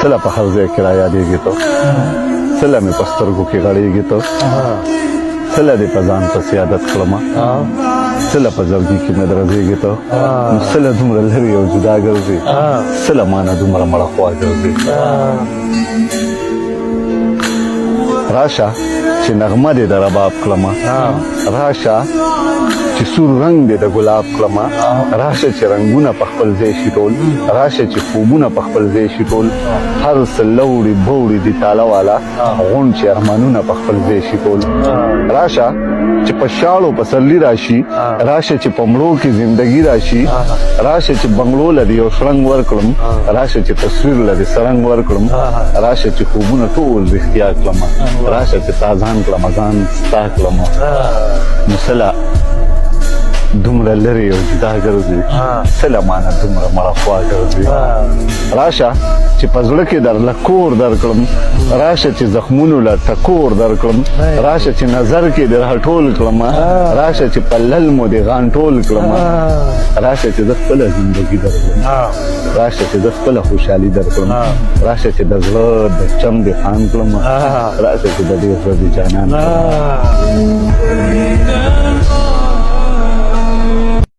سلا په هر ځای کې را یادېږي ته سلا مې په سترګو کې غړېږي ته سلا دې په ځان پسې عادت کړمه سلا په زړګي کې مې درځېږي ته نو سلا دومره لرې او جدا ګرځې سلا مانه دومره مړه خوا ګرځې راشه چې نغمه دې د رباب کړمه راشه چې سور رنگ دې د ګلاب کړمه راشه چې رنگونه په خپل ځای شي ټول راشه چې خوبونه په خپل ځای شي ټول هر څه لوړي بوړي دي تاله والا غونډ چې ارمانونه په خپل ځای شي ټول راشه چې په شاړو پسرلی راشي راشه چې په مړو کې زندگی راشي راشه چې بنگلو لدی یو شرنګ ورکړم راشه چې تصویر لدی سرنګ ورکړم راشه چې خوبونه ټول رښتیا کړم راشه چې تازان کړم ځان ستا کړم مسله دومره لرې او جدا ګرځي سله مانه دومره مړه خوا ګرځي راشه چې په زړه کې درله کور درکړم راشه چې زخمونو له ټکور درکړم راشه چې نظر کې دې راټول کړم راشه چې په للمو دې غانټول کړم راشه چې د خپله زندګي درکړم راشه چې د خپله خوشحالي درکړم راشه چې د زړه د چم دې خان کړم راشه چې د دې زړه دې جانان کړم